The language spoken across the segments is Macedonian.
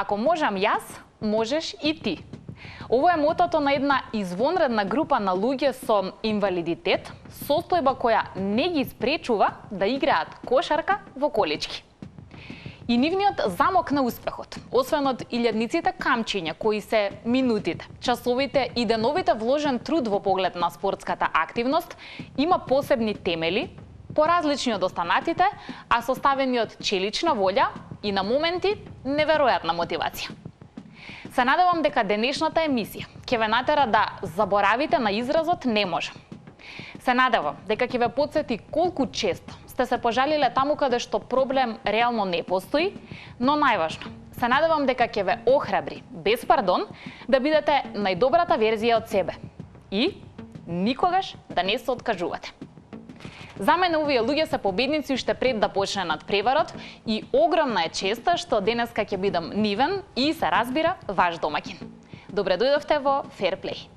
Ако можам јас, можеш и ти. Ово е мотото на една извонредна група на луѓе со инвалидитет, состојба која не ги спречува да играат кошарка во колички. И нивниот замок на успехот, освен од илјадниците камчиња кои се минутите, часовите и деновите вложен труд во поглед на спортската активност, има посебни темели, поразлични од останатите, а составени од челична волја и на моменти неверојатна мотивација. Се надевам дека денешната емисија ќе ве натера да заборавите на изразот "не можам". Се надевам дека ќе ве потсети колку често сте се пожалиле таму каде што проблем реално не постои, но најважно, се надевам дека ќе ве охрабри, без пардон, да бидете најдобрата верзија од себе и никогаш да не се откажувате. За мене овие луѓе се победници уште пред да почне надпреварот и огромна е честа што денеска ќе бидам нивен и се разбира ваш домаќин. Добре дојдовте во Fair Play.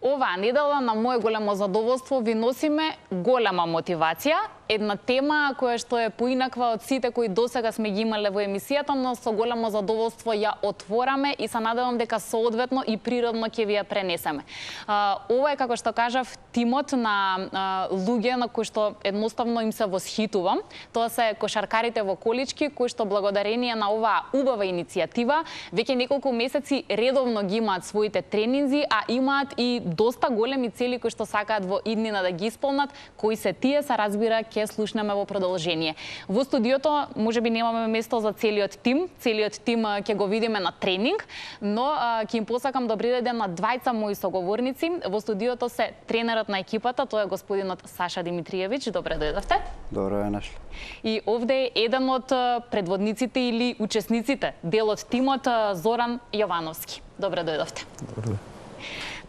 Оваа недела на моје големо задоволство ви носиме голема мотивација, една тема која што е поинаква од сите кои досега сме ги имале во емисијата, но со големо задоволство ја отвораме и се надевам дека соодветно и природно ќе ви ја пренесеме. Ова е, како што кажав, тимот на луѓе на кои што едноставно им се восхитувам. Тоа се кошаркарите во колички, кои што благодарение на оваа убава иницијатива веќе неколку месеци редовно ги имаат своите тренинзи, а имаат и доста големи цели кои што сакаат во иднина да ги исполнат, кои се тие, се разбира, ќе слушнеме во продолжение. Во студиото можеби немаме место за целиот тим ќе го видиме на тренинг, но ќе им посакам добри ден на двајца мои соговорници. Во студиото се тренерот на екипата, тоа е господинот Саша Димитриевич. Добре дојдовте. Добро е нашли. И овде е еден од предводниците или учесниците, дел од тимот, Зоран Јовановски. Добре дојдовте. Добро.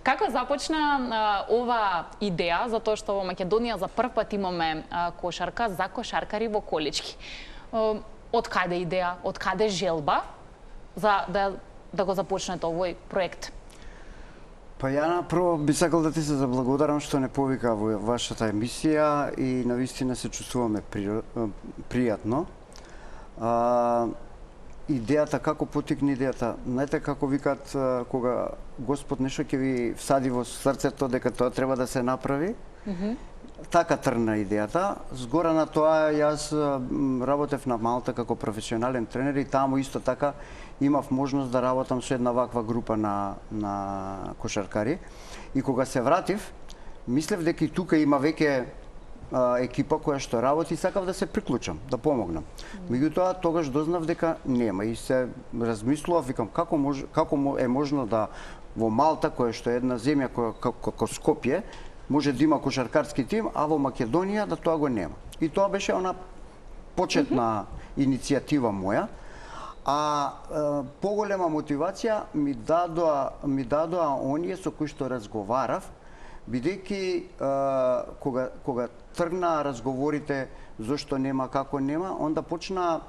Како започна ова идеја за тоа што во Македонија за прв пат имаме кошарка за кошаркари во колички? Од каде идеја, од каде желба за да го започнете овој проект? Па ја прво би сакал да ти се заблагодарам што не повика во вашата емисија и навистина се чувствуваме пријатно. Идејата, како потикне идејата? Знаете како викат кога Господ нешто ќе ви всади во срцето дека тоа треба да се направи? Така тргна идејата. Згора на тоа јас работев на Малта како професионален тренер и таму исто така имав можност да работам со една ваква група на кошаркари. И кога се вратив, мислев дека и тука има веќе екипа која што работи и сакав да се приклучам, да помогнам. Меѓутоа, тогаш дознав дека нема и се размислував, викам како е можно да во Малта, која што е една земја како Скопје, може да има кошаркарски тим, а во Македонија да тоа го нема. И тоа беше она почетна иницијатива моја. А поголема мотивација ми дадоа оние со кои што разговарав, бидејќи кога тргнаа разговорите зошто нема, како нема, онда почна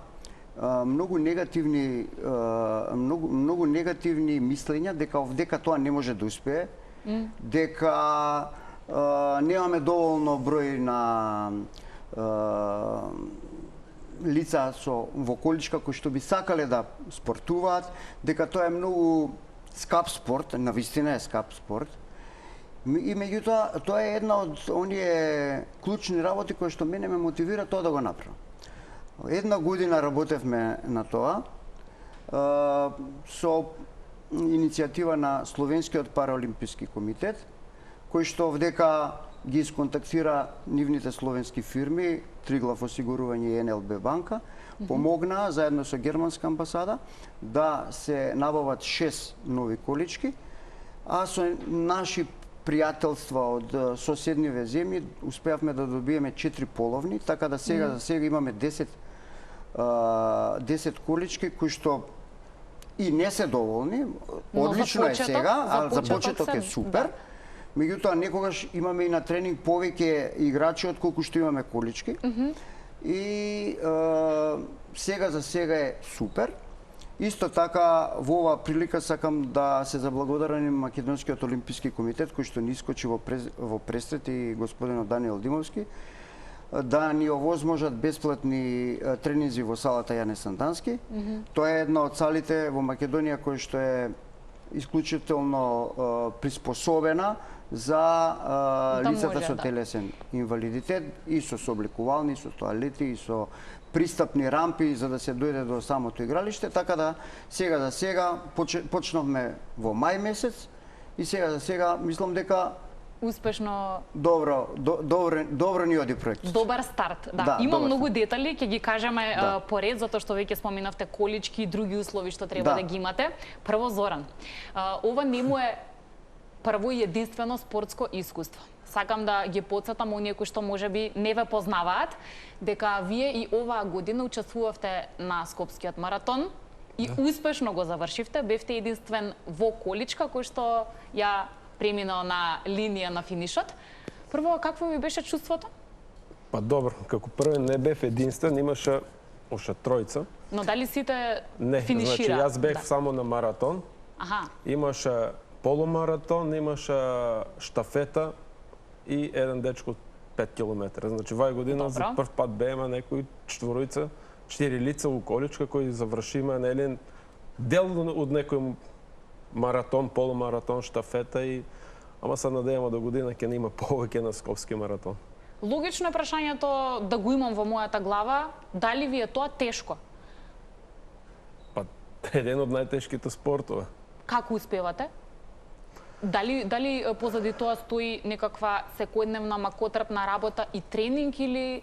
многу негативни мислења дека тоа не може да успее, дека немаме доволно број на лица во количка кои што би сакале да спортуваат, дека тоа е многу скап спорт, навистина е скап спорт. И меѓутоа, тоа е една од оние клучни работи кои што мене ме мотивира тоа да го направам. Една година работевме на тоа со иницијатива на Словенскиот параолимписки комитет, кој што вдека ги исконтактира нивните словенски фирми, Триглав осигурување и НЛБ банка, помогнаа заедно со германска амбасада да се набават 6 нови колички, а со наши пријателства од соседниве земји, успеавме да добиеме 4 половни, така да сега за сега имаме 10 колички кои што и не се доволни. Одлично е сега, а за почеток е супер. Меѓутоа, некогаш имаме и на тренинг повеќе играчи од колку што имаме колички. И сега за сега е супер. Исто така, во оваа прилика сакам да се заблагодарам Македонскиот олимписки комитет, кој што ни искочи во пресрет, и господинот Даниел Димовски, да ни овозможат бесплатни тренинзи во салата Јане Сандански. Тоа е една од салите во Македонија која што е исклучително приспособена за лицата со телесен инвалидитет, и со собликувални, и со тоалети, и со пристапни рампи за да се дојде до самото игралиште, така да сега за сега почнавме во мај месец и сега за сега мислам дека успешно добро ни оди проектот. Добар старт, да. Има многу детали, ќе ги кажеме поред, затоа што веќе споминавте колички и други услови што треба да ги имате. Прво, Зоран, ова не му е прво и единствено спортско искуство. Сакам да ги потсетам оние кои што можеби не ве познаваат, дека вие и оваа година учествувавте на Скопскиот маратон и успешно го завршивте. Бевте единствен во количка кој што ја преминал на линија на финишот. Прво, какво ви беше чувството? Па добро, како прво не бев единствен, имаше още тројца. Но дали сите финишира? Не, значи јас бев само на маратон. Имаше полумаратон, имаше штафета и еден дечко 5 километра. Значи, вај година за прв пат бееме некои четворица, 4 лица во количка кои завршиме на еден дел од некој маратон, полумаратон, штафета и ама се надеваме до година ќе нема повеќе на Скопски маратон. Логично е прашањето да го имам во мојата глава, дали ви е тоа тешко? Па еден од најтешките спортове. Како успевате? Дали позади тоа стои некаква секојдневна макотрпна работа и тренинг или?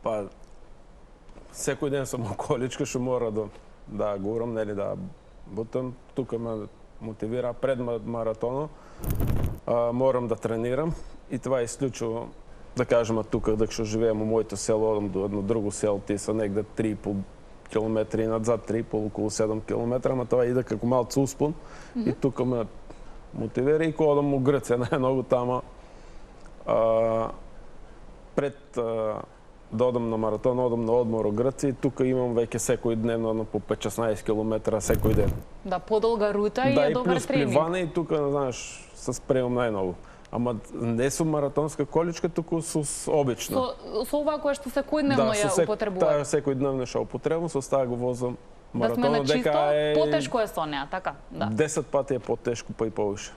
Па секој ден сум околичка што мора да гурам, нели да бутам. Тука ме мотивира пред маратонот. Морам да тренирам и това е исклучува, да кажем, тука дека што живеем во моето село, одам до едно друго село, ти са негде 3,5 километри надзад, 3,5 околу 7 километра, ама тоа иде како малце успон и тука ме мотивира и кога одам у Грција најмногу тама пред да одам на маратон, одам на одмор у Грција и тука имам веќе секој дневно по 5-16 километра секој ден. Да, подолга рута и е добар тренинг. Да, и плюс пливане и тука, знаеш, се спремам најмногу. Ама не сум маратонска количка, туку сус обична. Со ова која што секојдневно ја употребувате? Да, секојдневно што употребувам, со става го возам маратонот, дека е... Потешко е со неа, така? Да. 10 пати е потешко, па и повише.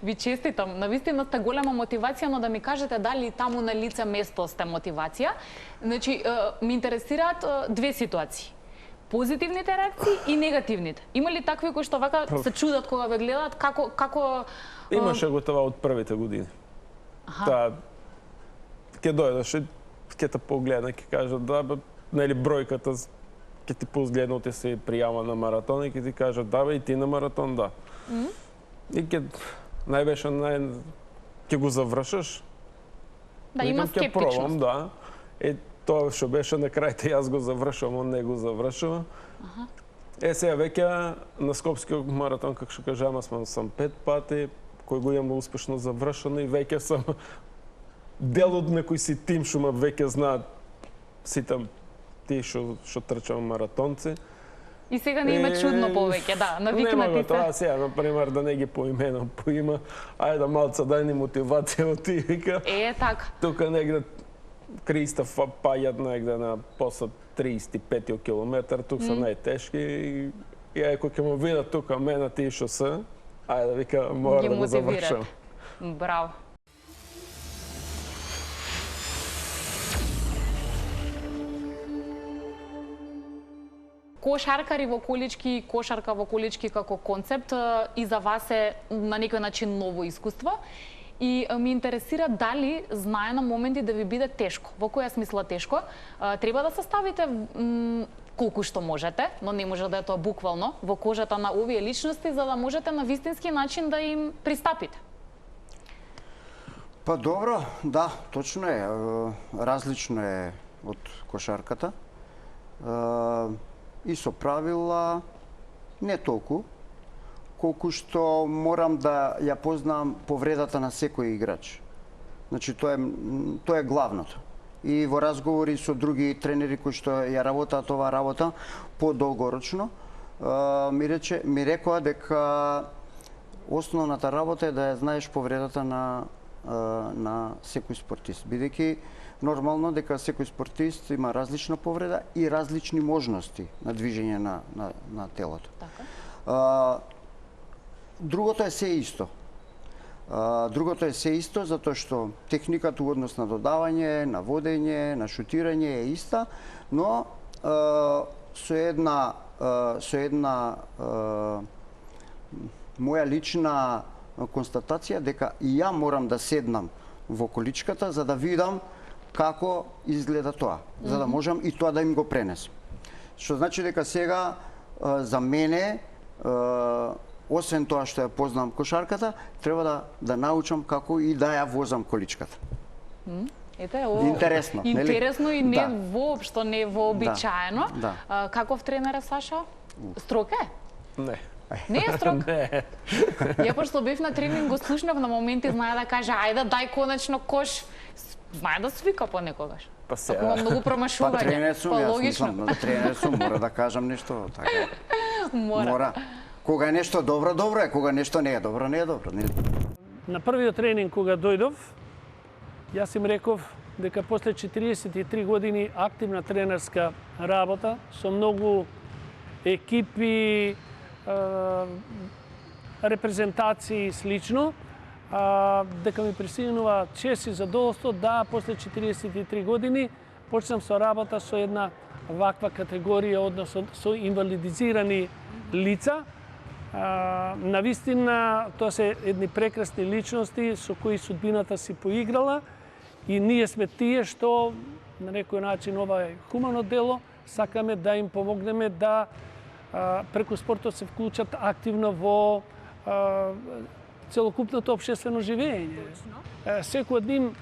Ви честитам. Навистина сте голема мотивација, но да ми кажете дали таму на лице место сте мотивација. Значи, ми интересираат две ситуации. Позитивните реакции и негативните. Има ли такви кои што вака се чудат кога ве гледаат, како... Имаше го това од првите години. Таа ќе дојдеш, ќе те погледна, ќе кажат да, нели бројката ќе ти позгледна, ти се пријава на маратон и ќе ти кажат да, и ти на маратон, да. И ќе најбеше ќе го завршиш. Да, има скептичност. Ќе пробам, да. И тоа што беше на крајте, јас го завршувам, он не го завршува. Сега веќе на Скопскиот маратон, како што кажам, сам 5 пати, кој го имам успешно завршено и веќе сум дел од некој си тим што ме веќе знаат сите тие што трчам маратонци. И сега не има чудно повеќе, да, навикнати се. Нема тоа сега, например, да не ги поименам по име, ајде малце дај ни мотивација од тие вика. Така. Тука негде Криста паѓат негде на после 35 километар, тук се најтешки и ако ќе ме видат тука мене тие што се, ајде вика мора да го завршам. Браво. Кошаркари во колички, кошарка во колички како концепт и за вас е на некој начин ново искуство. И ми интересира дали знае на моменти да ви биде тешко. Во која смисла тешко? Треба да се ставите колку што можете, но не може да е тоа буквално, во кожата на овие личности, за да можете на вистински начин да им пристапите. Па добро, да, точно е. Различно е од кошарката. И со правила не толку, колку што морам да ја познам повредата на секој играч. Значи, тоа е главното. И во разговори со други тренери кои што ја работаат оваа работа подолгорочно, ми рекоа дека основната работа е да ја знаеш повредата на секој спортист, бидејќи нормално дека секој спортист има различна повреда и различни можности на движење на телото. Така. Другото е се исто. Другото е се исто затоа што техниката во однос на додавање, на водење, на шутирање е иста, но со една моја лична констатација дека и ја морам да седнам во количката за да видам како изгледа тоа, за да можам и тоа да им го пренесам. Што значи дека сега за мене освен тоа што ја познам кошарката, треба да научам како и да ја возам количката. Ете, интересно, нели? Интересно и не Да. воопшто не вообичаено. Да. Каков тренер е Саша? Строг е? Не. Не е строг? Не. Ја пошто бев на тренинг го слушнав на моменти, знае да каже ајде дај конечно кош. Знае да свика понекогаш. Па Ако има многу Па промашување. тренер сум, јас логично. мислам, тренер сум, мора да кажам нешто така. Мора. Кога е нешто добро, добро е, кога нешто не е добро, не е добро. На првиот тренинг кога дојдов, јас им реков дека после 43 години активна тренерска работа со многу екипи, репрезентации и слично, дека ми присигнува чест и задоволство да после 43 години почнам со работа со една ваква категорија, односно со инвалидизирани лица. Навистина, тоа се едни прекрасни личности со кои судбината си поиграла и ние сме тие што на некој начин ова е хумано дело, сакаме да им помогнеме да преку спортот се вклучат активно во целокупното општествено живење. Секој од нив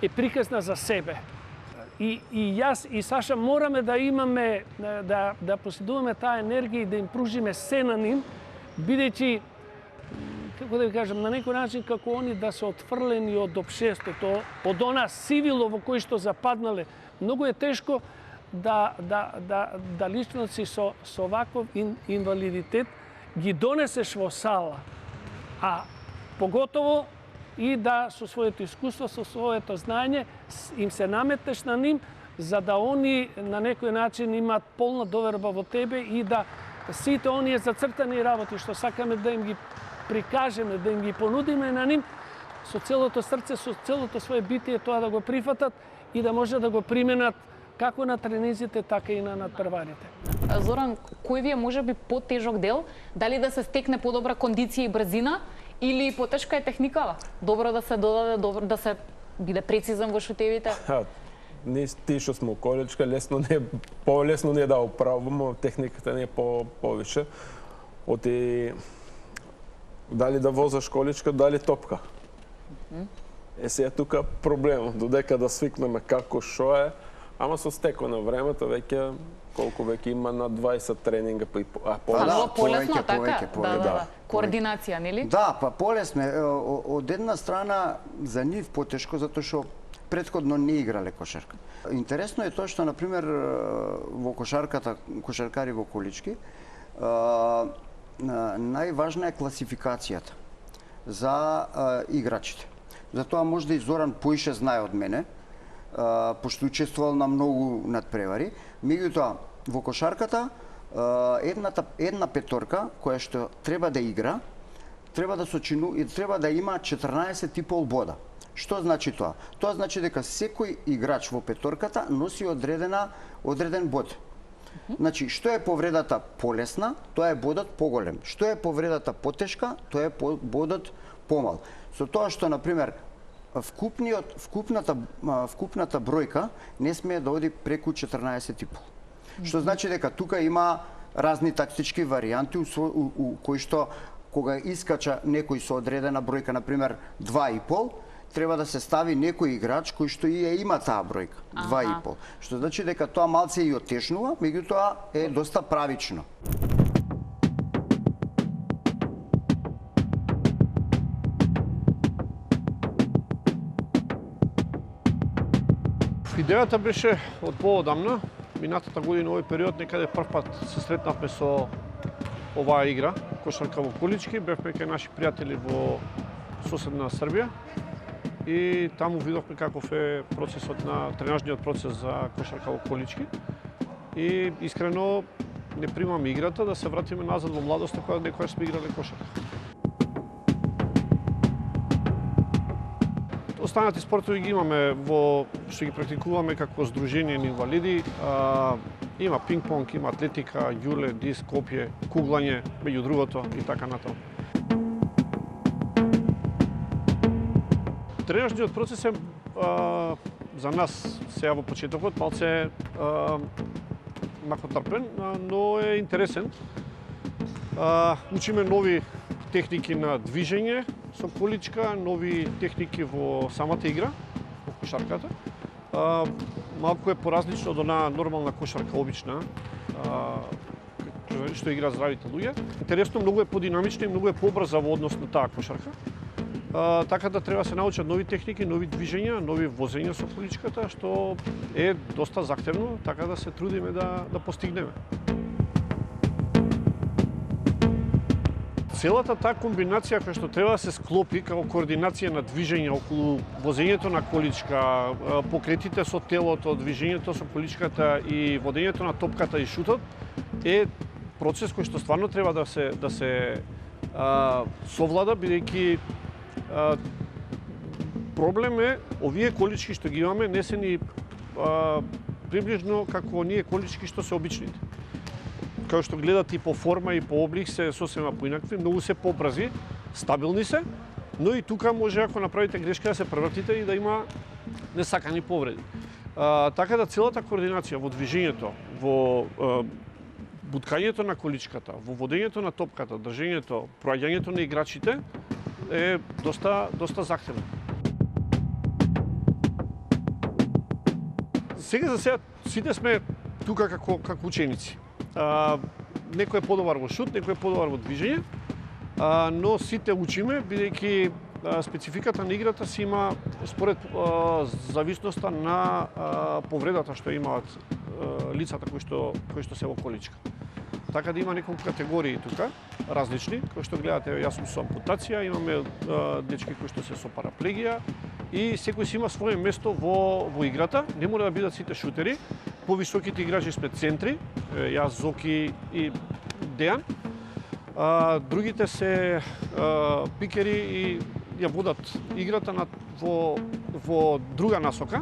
е приказна за себе. И јас и Саша мораме да имаме, да поседуваме таа енергија и да им пружиме се на нив, бидејќи, како да ви кажам, на некој начин како они да се отфрлени од општеството, од она сивило во кој што западнале. Многу е тешко да личности со ваков инвалидитет ги донесеш во сала, а поготово и да со своето искуство, со своето знаење им се наметнеш на ним, за да они на некој начин имаат полна доверба во тебе и да сите оние зацртани работи што сакаме да им ги прикажеме, да им ги понудиме на ним, со целото срце, со целото свое битие тоа да го прифатат и да може да го применат како на тренизите, така и на надпреварите. Зоран, кој ви е можеби потежок дел? Дали да се стекне подобра кондиција и брзина или потешка е техникава? Добро да се додаде, добро да се биде прецизен во шутевите? Ние ти што сме количка, полесно не е да управуваме, техниката не е повише. Оти дали да возаш количка, дали топка. Сега тука проблем, додека да свикнеме како шо е, ама со стеко на времето веќе колку веќе има на 20 тренинга Станува полесно, така? повеќе. Да. Координација, нели? Да, па полесно е. Од една страна за нив потешко затоа што претходно не играле кошарка. Интересно е тоа што на пример во кошарката, кошаркари во колички, најважна е класификацијата за играчите. Затоа можда и Зоран поише знае од мене, пошто учествувал на многу надпревари. Меѓутоа, во кошарката, една петорка која што треба да игра, треба да има 14,5 бода. Што значи тоа? Тоа значи дека секој играч во петорката носи одреден бод. Значи, што е повредата полесна, тоа е бодот поголем. Што е повредата потешка, тоа е бодот помал. Со тоа што, например, вкупната бројка не смее да оди преку 14,5. Што значи дека тука има разни тактички варијанти у кои што кога искача некој со одредена бројка, например 2,5, треба да се стави некој играч кој што и има таа бројка, 2,5. Што значи дека тоа малце и отешнува, меѓутоа е доста правично. Идејата беше од поодамна. Минатата година овој период некаде прв пат се сретнавме со оваа игра, кошарка во колички. Бевме кај наши пријатели во соседна Србија и таму видовме каков е процесот на тренажниот процес за кошарка во колички. И искрено не примаме играта да се вратиме назад во младоста кога некојаш сме играле кошарка. Останати спортови ги имаме во што ги практикуваме како здружение на инвалиди. Има пинг-понг, има атлетика, ѓуле, диск, копје, куглање, меѓу другото и така натаму. Тренажниот процес е за нас сега во почетокот малце макотрпен, но е интересен. Учиме нови техники на движење со количка, нови техники во самата игра, во кошарката. Малку е поразлично од онаа нормална кошарка, обична, што игра здравите луѓе. Интересно, многу е подинамична и многу е побрза во однос на таа кошарка. Така да треба се научат нови техники, нови движења, нови возења со количката, што е доста захтевно, така да се трудиме да постигнеме. Целата таа комбинација која што треба да се склопи како координација на движење околу возењето на количка, покретите со телото, движењето со количката и водењето на топката и шутот е процес кој што стварно треба да се совлада, бидејќи проблем е овие колички што ги имаме не се ни приближно како оние колички што се обичните. Као што гледате и по форма и по облик се сосема поинакви, многу се побрзи, стабилни се, но и тука може ако направите грешка да се превртите и да има несакани повреди. Така да целата координација во движењето, во буткањето на количката, во водењето на топката, држењето, проаѓањето на играчите е доста захтевно. Сега за сега сите сме тука како ученици. Некој е подобар во шут, некој е подобар во движење, но сите учиме, бидејќи спецификата на играта си има според зависноста на повредата што имаат лицата кои што се во количка. Така да има неколку категории тука, различни, кои што гледате, јас сум со ампутација, имаме дечки кои што се со параплегија и секој си има свое место во играта, не мора да бидат сите шутери. Повисоките играчи сме центри, јас, Зоки и Дејан. Другите се пикери и ја водат играта во друга насока.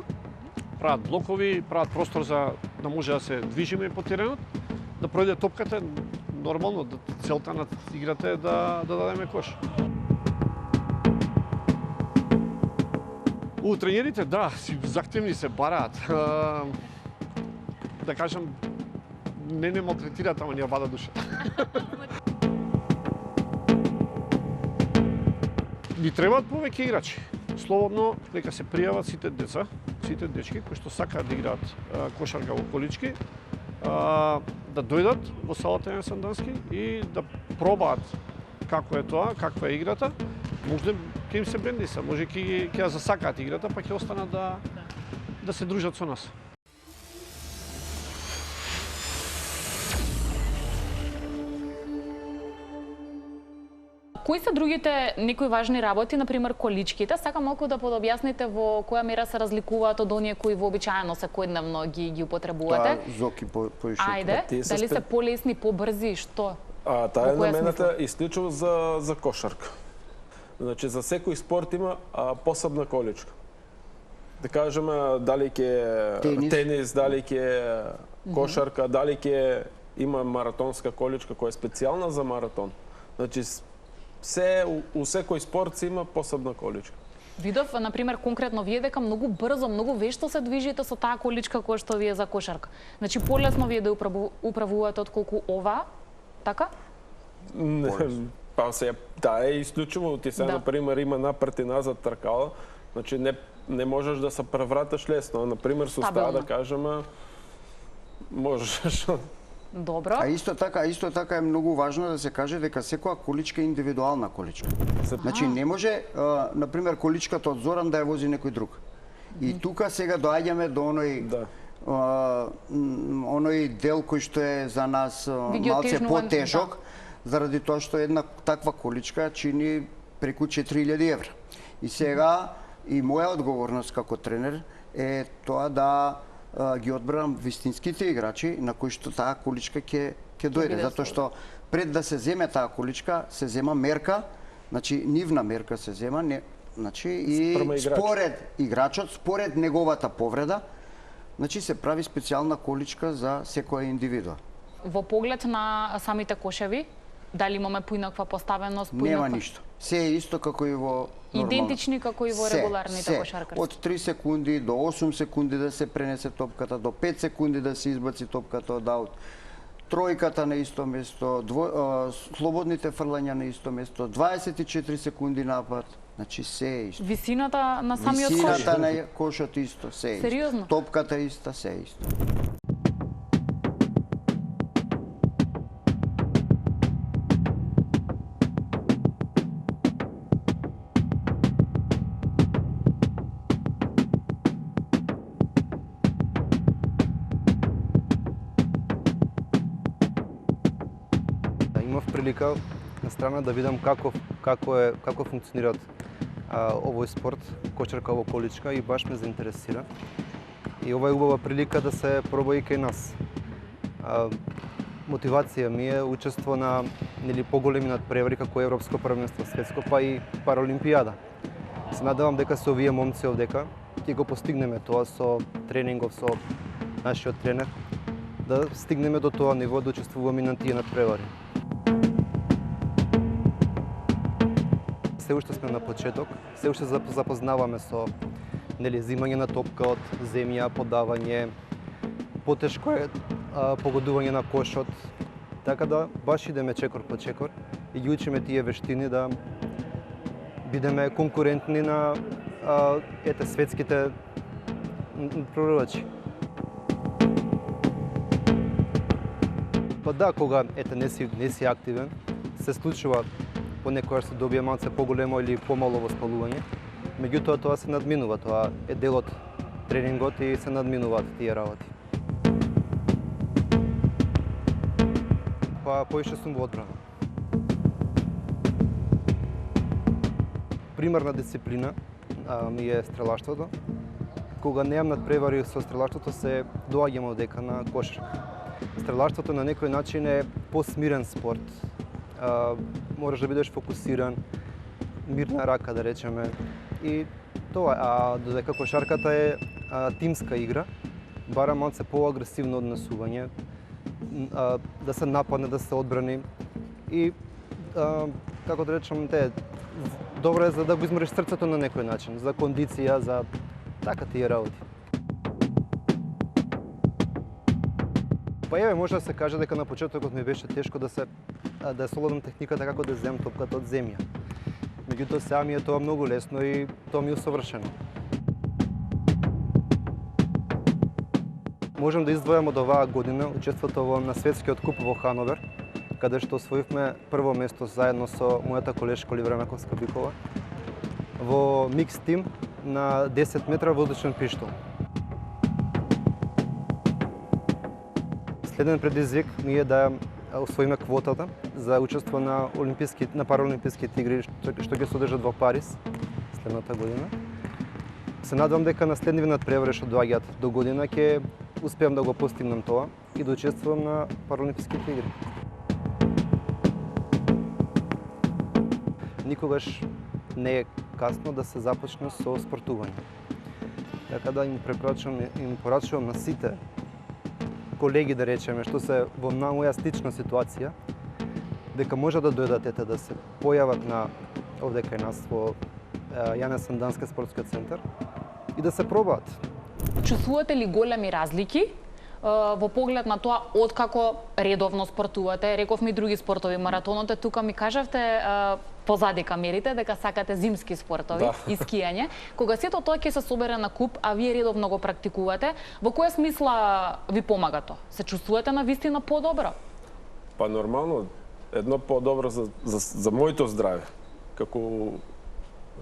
Прават блокови, прават простор за да може да се движиме по теренот, да пројде топката. Нормално, целта на играта е да дадеме кош. Тренерите, да, захтевни се бараат. Да кажам, не малтретираат, ама ни ја вада душа. Ни требаат повеќе играчи. Слободно нека се пријават сите деца, сите дечки кои што сакаат да играат кошарка во колички, да дојдат во салата на Сандански и да пробаат како е тоа, каква е играта. Може ќе им се бендиса, може ќе ја засакаат играта, па ќе останат да се дружат со нас. Кои се другите некои важни работи, например количките? Сакам малку да подобјасните во која мера се разликуваат од оние кои вообичаено секојдневно ги употребувате. Таа Зоки поишо. Ајде, дали се полесни, побрзи, што? Таа е намената исклучиво за кошарка. Значи за секој спорт има посебна количка. Да кажеме дали ќе тенис, дали ќе кошарка, дали ќе има маратонска количка која е специјална за маратон. Значи у секој спорт има посебна количка. Видов, например, конкретно вие дека многу брзо, многу вешто се движите со таа количка која што ви е за кошарка. Значи полесно вие да управувате отколку ова, така? Па се таа е исклучиво, ти се например има напред и назад тркала, Значи не можеш да се превратиш лесно. Например, со стаја да кажеме, можеш. Добро. А исто така е многу важно да се каже дека секоја количка е индивидуална количка. Значи не може, например, количката од Зоран да ја вози некој друг. И тука сега доаѓаме до оној дел кој што е за нас малце потежок, заради тоа што една таква количка чини преку 4000 евра. И сега и моја одговорност како тренер е тоа да ги одбрам вистинските играчи на кои што таа количка ќе дојде, затоа што пред да се земе таа количка се зема мерка, значи нивна мерка се зема, значи и според играчот, според неговата повреда, значи се прави специјална количка за секоја индивидуа. Во поглед на самите кошеви, дали имаме поинаква поставеност, Нема ништо. Се е исто како и во нормално. Идентични како и во регуларните кошаркарски. Од 3 секунди до 8 секунди да се пренесе топката, до 5 секунди да се избаци топката од аут. Тројката на исто место, слободните фрлања на исто место, 24 секунди напад. Значи се е исто. Висината на самиот кош? Висината на кошот исто, се е исто. Сериозно? Топката иста, се е исто. Имав прилика на страна да видам како функционираат овој спорт, кошарка во количка, и баш ме заинтересира. И ова е убава прилика да се проба и кај нас. Мотивација ми е учество на поголеми надпревари како Европско првенство, светско, па и Параолимпијада. Се надевам дека со овие момци овдека ќе го постигнеме тоа со тренингов, со нашиот тренер, да стигнеме до тоа ниво да учествуваме на тие надпревари. Се уште сме на почеток, се уште запознаваме со зимање на топка од земја, подавање, потешко е погодување на кошот, така да баш идеме чекор по чекор и ги учиме тие вештини да бидеме конкурентни на светските прорвачи. Па да, кога не си активен, се случува понекогаш се добие малце поголемо или помало воспалување, меѓутоа тоа се надминува, тоа е дел од тренингот и се надминуваат тие работи. Па поише сум во одбрана. Примерна дисциплина ми е стрелаштвото. Кога немам надпревари со стрелаштвото, се доаѓам одека на кошарка. Стрелаштвото на некој начин е посмирен спорт. Мораш да бидеш фокусиран, мирна рака да речеме. И тоа, додека кошарката е тимска игра, бара малце поагресивно однесување, да се нападне, да се одбрани и како да речем, добро е за да го измориш срцето на некој начин, за кондиција, за така тие работи. Па еве, може да се каже дека на почетокот ми беше тешко да ја солодам техниката како да земам топката од земја. Меѓутоа сега ми е тоа многу лесно и тоа ми е усовршено. Можам да издвојам од оваа година учеството на светскиот куп во Хановер, каде што освоивме прво место заедно со мојата колешка Оливера Маковска-Бикова во микс тим на 10 метра воздушен пиштол. Следен предизвик ми е да освоиме квотата за учество на Параолимписките игри што ќе се одржат во Париз следната година. Се надевам дека на следниви надпревари што доаѓаат до година ќе успеам да го постигнам тоа и да учествувам на Параолимписките игри. Никогаш не е касно да се започне со спортување. Така да им порачувам на сите колеги, да речеме, што се во моја слична ситуација, дека може да дојдат да се појават овде кај нас во Јане Сандански спортски центар и да се пробаат. Чувствувате ли големи разлики во поглед на тоа откако редовно спортувате, рековме и други спортови, маратонот е тука, ми кажавте позади камерите дека сакате зимски спортови и скијање. Кога сето тоа ќе се собере на куп, а вие редовно го практикувате, во која смисла ви помага тоа? Се чувствувате на вистина подобро? Па нормално, едно по-добро за моето здраве, како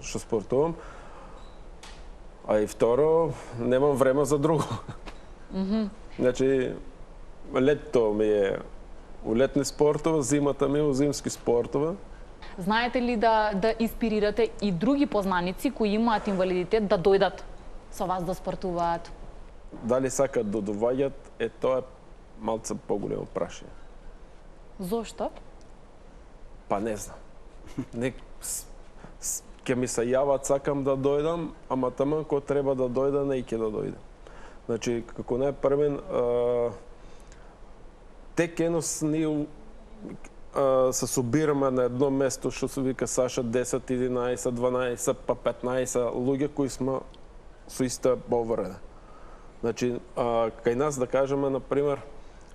што спортувам, а и второ, немам време за друго. Значи, летто ми е у летни спортове, зимата ми е у зимски спортове. Знаете ли да инспирирате и други познаници кои имаат инвалидитет да дојдат со вас да спортуваат? Дали сакат да доваѓат, тоа е малце поголемо прашање. Зошто? Па не знам. Ке ми се јават, сакам да дојдам, ама таман кој треба да дојде, не ќе да дојде. Значи, како најпрвен, тек еднос ние се собираме на едно место, што се вика Саша, 10, 11, 12, па 15 луѓе кои сме со иста повреда. Значи, кај нас, да кажеме, например,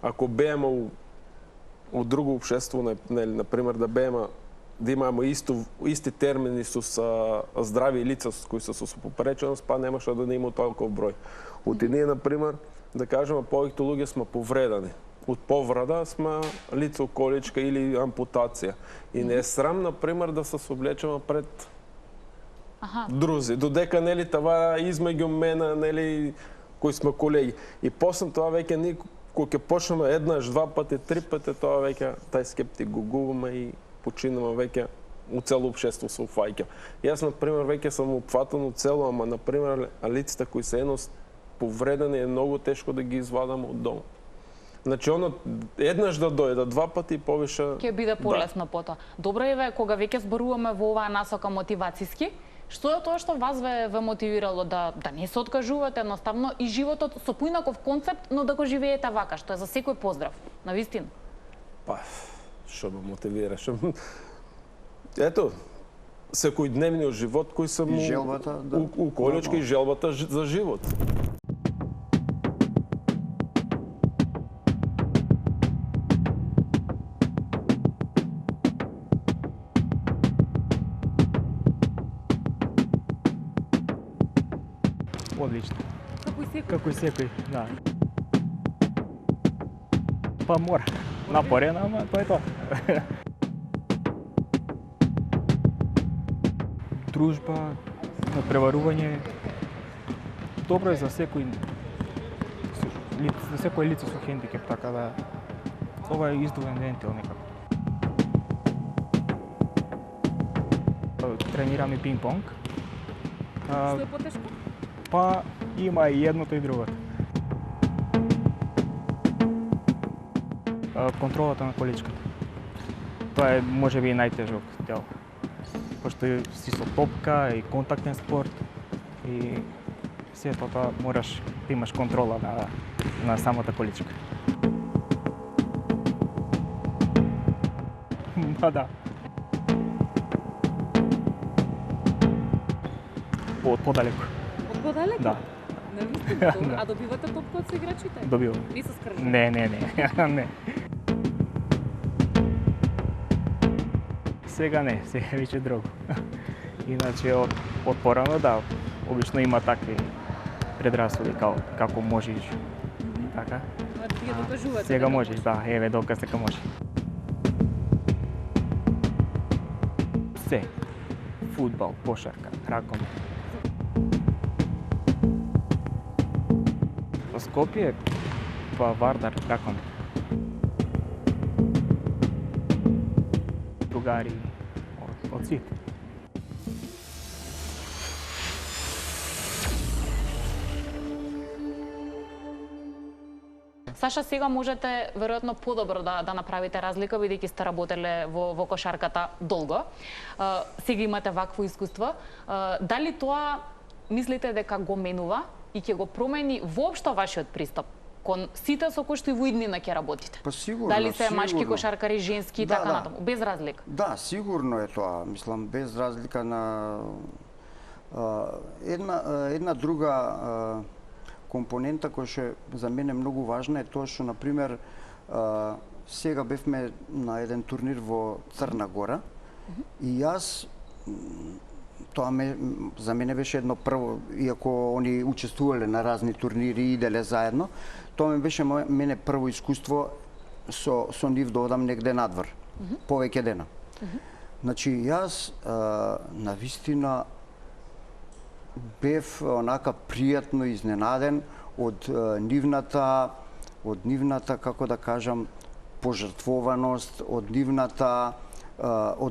ако бееме у друго општество, например, да имаме исти термини со здрави лица кои се со попреченост, па немаше да не има толкова број. Од ние, например, да кажеме, повеќето луѓе сме повредани. Од повреда сме лицо количка или ампутација. И не е срам, например, да се соблечеме пред друзи. Додека, нели, това измеѓу мене, нели, кои сме колеги. И после тоа веќе ние, кога ќе почнеме еднаш, два пати, три пати, тоа веќе тај скептик го губиме и починаме веќе у цело општество се уфаќа. Јас, например, веќе сум упфатен у цело, ама, например, лицата кои се едност повредени е многу тешко да ги извадам од дома. Значи, еднаш да дојде, два пати повише... Ќе биде полесно потоа. Добро е, кога веќе зборуваме во оваа насока мотивацијски, што е тоа што вас ве мотивирало да не се откажувате едноставно и животот со поинаков концепт, но да го живеете вака, што е за секој поздрав, навистина? Па, што ме мотивираше? Ето, секојдневниот живот кој сум у количка и желбата за живот. Одлично. Како и секој, да. Па мора. Напорен, ама тоа е тоа. Дружба, надпреварување. Добро е за секој лице со хендикеп, така да ова е издувен вентил некако. Тренираме пинг-понг. Што е потешко? Па има и едното и другото. Контролата на количката. Тоа е можеби и најтежок дел. Пошто си со топка и контактен спорт и сето тоа мораш да имаш контрола на самата количка. Па да. Од подалеку. Подалеку? Да. Навистина? А добивате топка од играчите? Добивам. Не се скржат? Не. Сега не, сега веќе друго. Иначе од порано, да, обично има такви предрасуди како можеш. Така? А ти ја докажувате? Сега можеш, да, еве доказ дека може. Се. Фудбал, кошарка, ракомет. Скопје, па Вардар, ракомет. Другари од сите. Саша, сега можете веројатно подобро да направите разлика, бидејќи сте работеле во кошарката долго. Сега имате вакво искуство. Дали тоа мислите дека го менува и ќе го промени воопшто вашиот пристап кон сите со кои што и во иднина ќе работите? Па сигурно. Дали се машки кошаркари, женски и така да. натаму, без разлика? Да, сигурно е тоа. Мислам, без разлика на една друга компонента која што за мене многу важна е тоа што, например, сега бевме на еден турнир во Црна Гора и јас тоа за мене беше едно прво, иако они учествувале на разни турнири и иделе заедно, тоа беше мене прво искуство со нив да одам негде надвор, повеќе дена. Значи, јас навистина бев онака пријатно изненаден од нивната, како да кажам, пожртвованост, од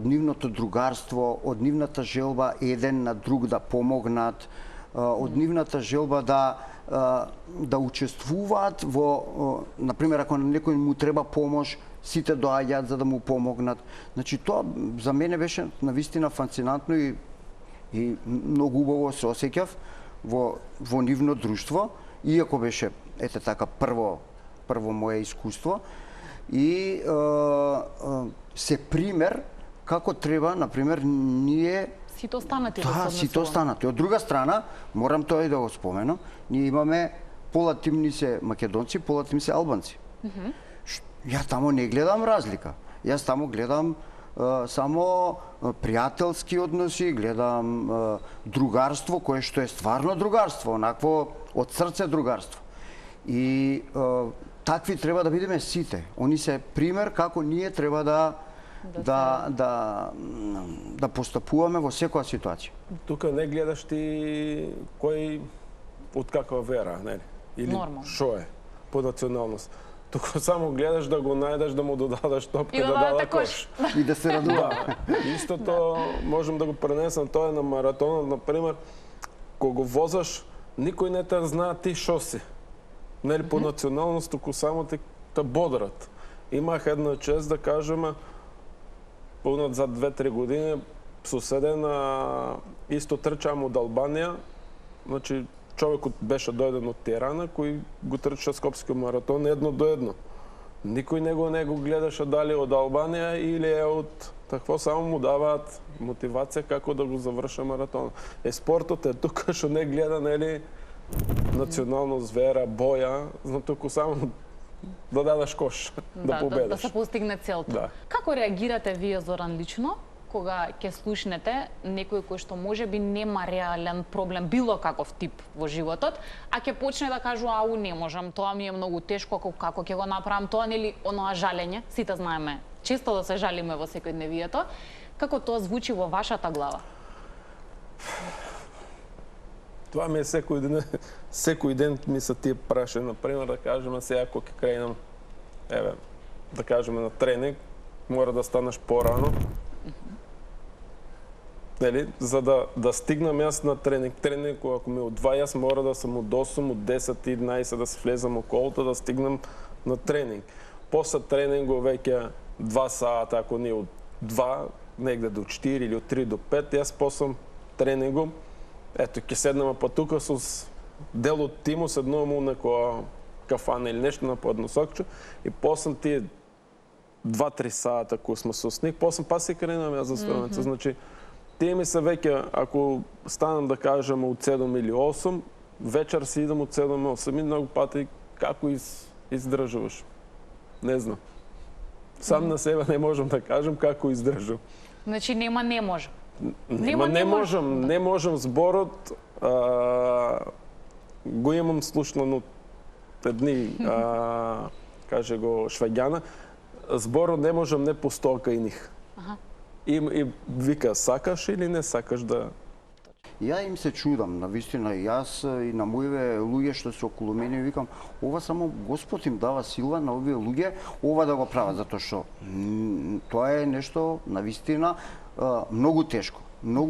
нивното другарство, од нивната желба еден на друг да помогнат, од нивната желба да учествуваат во, например, ако на некој му треба помош, сите доаѓаат за да му помогнат. Значи, тоа за мене беше навистина фасцинантно и многу убаво се осеќав во нивно друштво, иако беше, ете така, прво мое искуство. И се пример како треба, например, ние... Сите останати да се однесуваме. Сите останати. Од друга страна, морам тоа и да го споменам, ние имаме пола тимни се македонци, пола тим се албанци. Ја тамо не гледам разлика. Јас тамо гледам само пријателски односи, гледам другарство, кое што е стварно другарство, онакво од срце другарство. И такви треба да бидеме сите. Они се пример како ние треба да постапуваме во секоја ситуација. Тука не гледаш ти кој од каква вера, нели? Или шо е по националност. Тука само гледаш да го најдеш, да му додадеш топка, да даде кош. И да се радува. Истото можем да го пренесам, тоа е на маратонот, например, кога го возаш, никој не те знае ти шо си. Нели по националност, туку само те бодрат. Имах една чест да кажеме, понад за 2-3 години, соседен исто трчам од Албанија, значи човекот беше дојден од Тирана, кој го трча Скопски маратон 1:1. Никој не го гледаше дали од Албанија или е од такво, само му даваат мотивација како да го заврши маратон. Спортот е тука што не гледа, нели, националност, вера, боја, но туку само да дадеш кош, да победиш. Да се постигне целта. Да. Како реагирате вие, Зоран, лично, кога ќе слушнете некој кој што можеби нема реален проблем, било каков тип во животот, а ќе почне да кажува, ау, не можам, тоа ми е многу тешко, како ќе го направам тоа, нели, оноа жалење, сите знаеме, често да се жалиме во секојдневието, како тоа звучи во вашата глава? Тоа ми е секој ден ми се тие прашања, например, да кажеме сега ако ќе кренам, да кажеме на тренинг, мора да станеш порано. Нели, за да стигнам јас на тренинг, ако ми од 2, јас мора да сум од 8, од 10, 11 да се влезам околото, да стигнам на тренинг. После тренингот веќе 2 сата, ако не од 2, негде до 4 или од 3 до 5, јас после тренингот, ето, ќе седнеме па тука со дел од тиму, седнуваме у некоја кафана или нешто на подносокче и после тие 2-3 сата кои сме со сник, после па се кренам јас за страница. Значи, тие ми се веќе, ако станам да кажем од 7 или 8, вечер си идам од 7-8 и многу пати како издржуваш. Не знам. Сам на себе не можам да кажем како издржувам. Значи нема не можам. Не можам зборот, го имам слушнан од едни, каже го Шваѓана, зборот не можам не постоа кај нив. И вика, сакаш или не сакаш да... Ја им се чудам, навистина, јас и на моите луѓе што се околу мене, викам, ова само Господ им дава сила на овие луѓе, ова да го прават, затоа што тоа е нешто, навистина, многу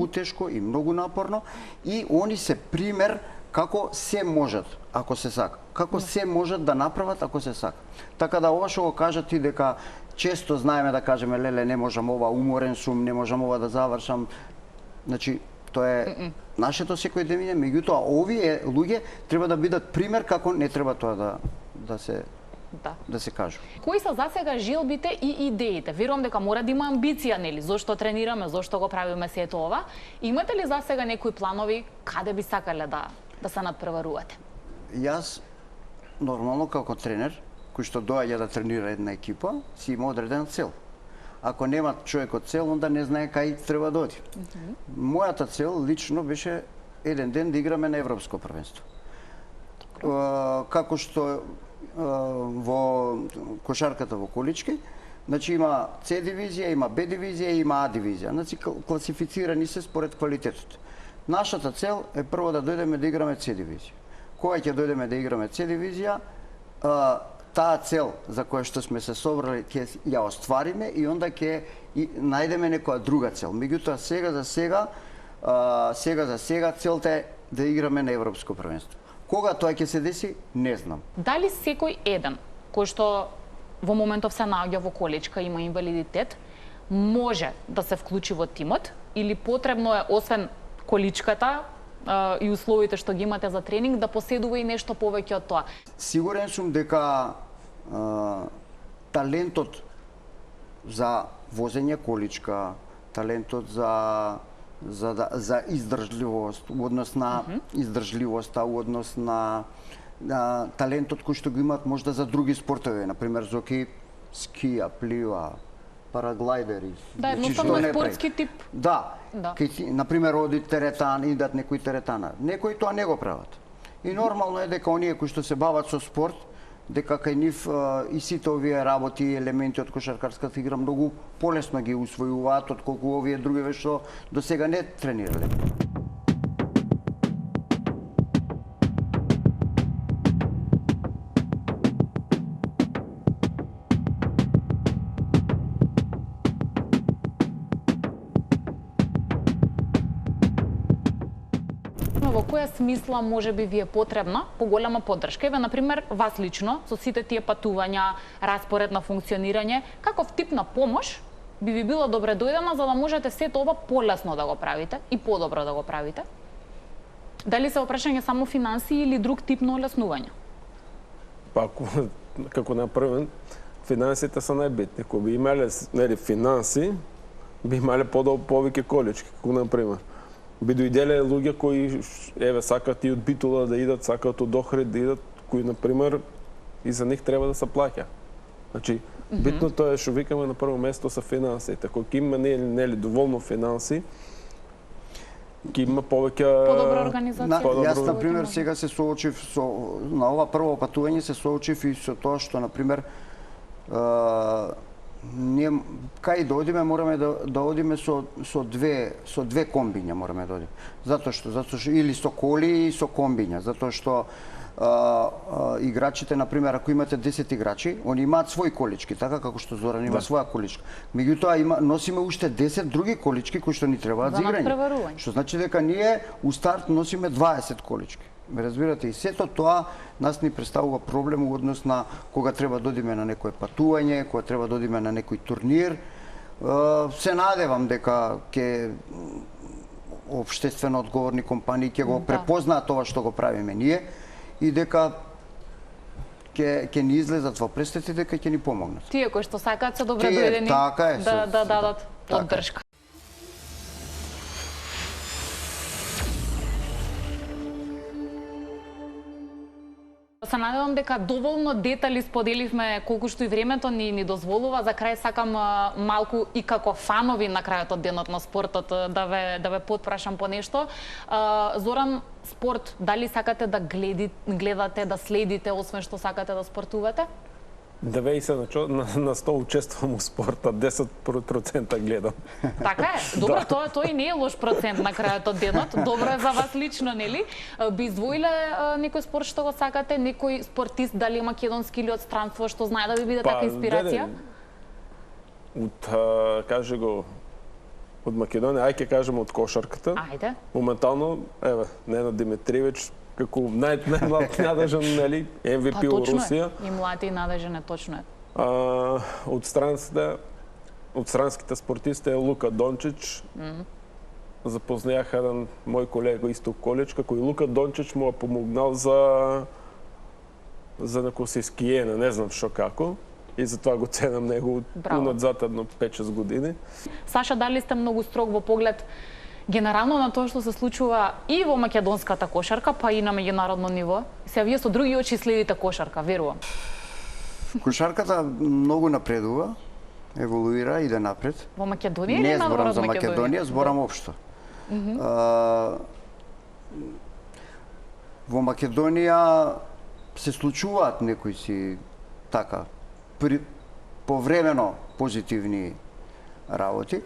тешко и многу напорно, и они се пример како се можат, ако се сака. Како се можат да направат, ако се сака. Така да ова што го кажат ти дека често знаеме да кажеме, леле, не можам ова, уморен сум, не можам ова да завршам. Значи, тоа е нашето секојдневие, меѓутоа овие луѓе треба да бидат пример како не треба тоа да се кажува. Кои се засега желбите и идеите? Верувам дека мора да има амбиција, нели? Зошто тренираме, зошто го правиме сето ова? Имате ли засега некои планови каде би сакале да се надпреварувате? Јас нормално како тренер, кој што доаѓа да тренира една екипа, си има одредена цел. Ако нема човекот цел, онда не знае кај треба да оди. Мојата цел лично беше еден ден да играме на европско првенство. Како што во кошарката во колички, значи има С дивизија, има Б дивизија и има А дивизија. Значи класифицирани се според квалитетот. Нашата цел е прво да дојдеме да играме С дивизија. Кога ќе дојдеме да играме С дивизија, таа цел за која што сме се собрали ќе ја оствариме и онда ќе најдеме некоја друга цел. Меѓутоа сега за сега целта е да играме на европско првенство. Кога тоа ќе се деси, не знам. Дали секој еден кој што во моментов се наоѓа во количка, има инвалидитет, може да се вклучи во тимот или потребно е освен количката и условите што ги имате за тренинг да поседува и нешто повеќе од тоа? Сигурен сум дека талентот за возење количка, талентот за издржливост, у однос на издржливоста, у однос на талентот кој што го имаат можда за други спортови, например зоки, скија, плива, параглайдери. Да, едноставно спортски тип. Да. Например, оди теретан, идат некои теретана. Некои тоа не го прават. И нормално е дека оние кои што се бават со спорт, дека кај нив и сите овие работи и елементи од кошаркарската игра многу полесно ги усвојуваат отколку овие други што до сега не тренирале. Во која смисла може би ви е потребна поголема поддршка? Еве, например, вас лично, со сите тие патувања, распоред на функционирање, каков тип на помош би ви било добре дојдена за да можете сето ова полесно да го правите и подобро да го правите? Дали се опрашање само финансии или друг тип на олеснување? Па, како напрвен, финансите се најбитни. Ако би имале финанси, би имале повеќе колички, како например. Би дојделе луѓе кои сакаат и од Битола да идат, сакаат од Охрид да идат, кои например и за нив треба да се плаќа. Значи битното е што викаме на прво место се финансите. Кога има нели доволно финанси, ќе има повеќе подобра организација. Јас на пример сега се соочив на ова прво патување се соочив и со тоа што на пример кај да одиме мораме да одиме со две комбиња мораме да одиме. Затоа што или со коли и со комбиња, затоа што играчите, например, ако имате 10 играчи, они имаат своји колички, така како што Зоран има своја количка. Меѓутоа носиме уште 10 други колички кои што ни требаат за играње. Што значи дека ние у старт носиме 20 колички. Ме разбирате, и сето тоа нас ни представува проблем у однос на кога треба да одиме на некое патување, кога треба да одиме на некој турнир. Се надевам дека ќе општествено одговорни компании ќе го препознаат ова што го правиме ние и дека ќе ни излезат во престати, дека ќе ни помогнат. Тие кои што сакаат се добре дојдени да дадат поддршка. Се надевам дека доволно детали споделивме колку што и времето ни дозволува. За крај сакам малку и како фанови на крајот од денот на спортот да ве потпрашам по нешто. Зоран, спорт, дали сакате да гледате, да следите, освен што сакате да спортувате? 90% учествувам во спорта, 10% гледам. Така е. Добро, тоа и не е лош процент на крајот од денот. Добро е за вас лично, нели? Би издвоиле некој спорт што го сакате, некој спортист, дали македонски или од странство, што знае да ви биде така инспирација? Кажи го, од Македонија, ај ќе кажем од кошарката. Ајде. Моментално, Ненад Димитриевич, како најмлад надежен, нели, MVP у Русија. И млад и надежен е, точно е. Од странските спортисти е Лука Дончич. Запознаях еден мој колега исто количка, кој Лука Дончич му е помогнал за некој се скиене, не знам што како. И затоа го ценам него унадзад едно 5-6 години. Саша, дали сте многу строг во поглед Генерално на тоа што се случува и во македонската кошарка, па и на меѓународно ниво, се вие со други очи следите кошарка, верувам. Кошарката многу напредува, еволуира, иде напред. Во Македонија Не или на зборам за Македонија? Македонија, зборам општо. Во Македонија се случуваат некои си така повремено позитивни работи.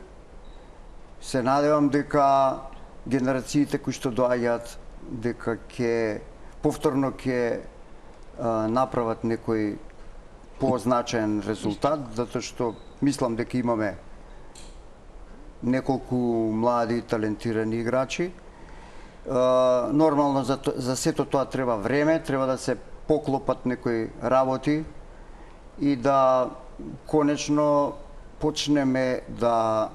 Се надевам дека генерациите кои што доаѓаат дека повторно ќе направат некој позначаен резултат, затоа што мислам дека имаме неколку млади талентирани играчи. Нормално за сето тоа треба време, треба да се поклопат некои работи и да конечно почнеме да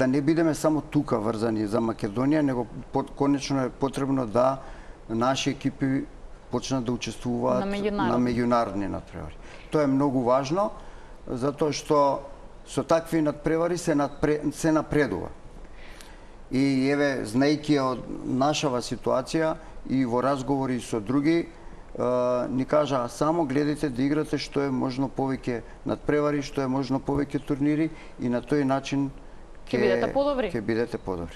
не бидеме само тука врзани за Македонија, него конечно е потребно да наши екипи почнат да учествуваат на меѓународни надпревари. Тоа е многу важно, затоа што со такви надпревари се напредува. И еве, знаејќи од нашава ситуација и во разговори со други, ни кажа само гледате да играте што е можно повеќе надпревари, што е можно повеќе турнири и на тој начин ќе бидете подобри.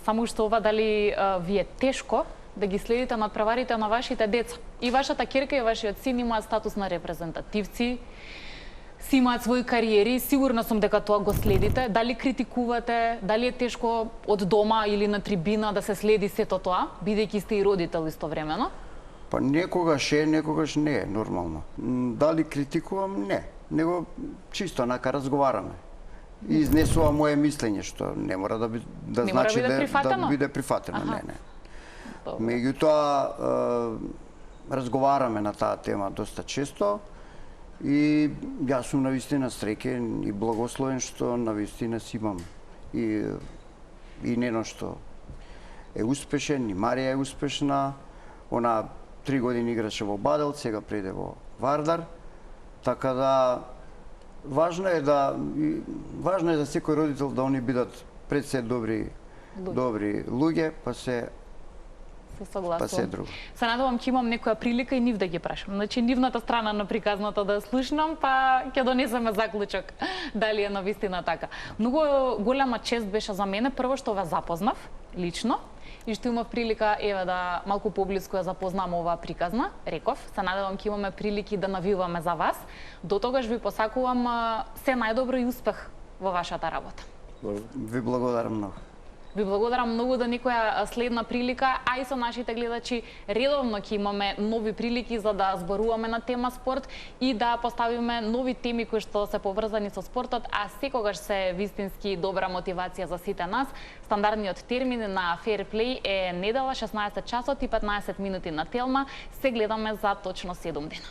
Само што ова дали ви е тешко да ги следите надпреварите на вашите деца? И вашата ќерка и вашиот син имаат статус на репрезентативци, си имаат своји кариери, сигурна сум дека тоа го следите. Дали критикувате, дали е тешко од дома или на трибина да се следи сето тоа, бидејќи сте и родител истовремено? Па некогаш е, некогаш не е, нормално. Дали критикувам? Не. Него чисто нака разговараме. И изнесува моje мислење, што не мора да значи да биде прифатено. Не. Меѓутоа, разговараме на таа тема доста често и јас сум навистина среќен и благословен што навистина си имам и Нено што е успешен, и Марија е успешна. Она 3 години играше во Бадел, сега преде во Вардар. Така да важно е за секој родител да они бидат пред се добри луѓе, па се друго. Се надевам ќе имам некоја прилика и нив да ги прашам. Значи нивната страна на приказната да слушнам, па ќе донесеме заклучок дали е навистина така. Многу голема чест беше за мене прво што ве запознав лично и што имав прилика да малку поблиску ја запознам оваа приказна. Реков, се надевам ќе имаме прилики да навиваме за вас. До тогаш ви посакувам се најдобро и успех во вашата работа. Ви благодарам многу. Ви благодарам многу до некоја следна прилика, а и со нашите гледачи редовно ќе имаме нови прилики за да зборуваме на тема спорт и да поставиме нови теми кои што се поврзани со спортот, а секогаш се вистински добра мотивација за сите нас. Стандардниот термин на Fair Play е недела 16 часот и 15 минути на Телма. Се гледаме за точно 7 дена.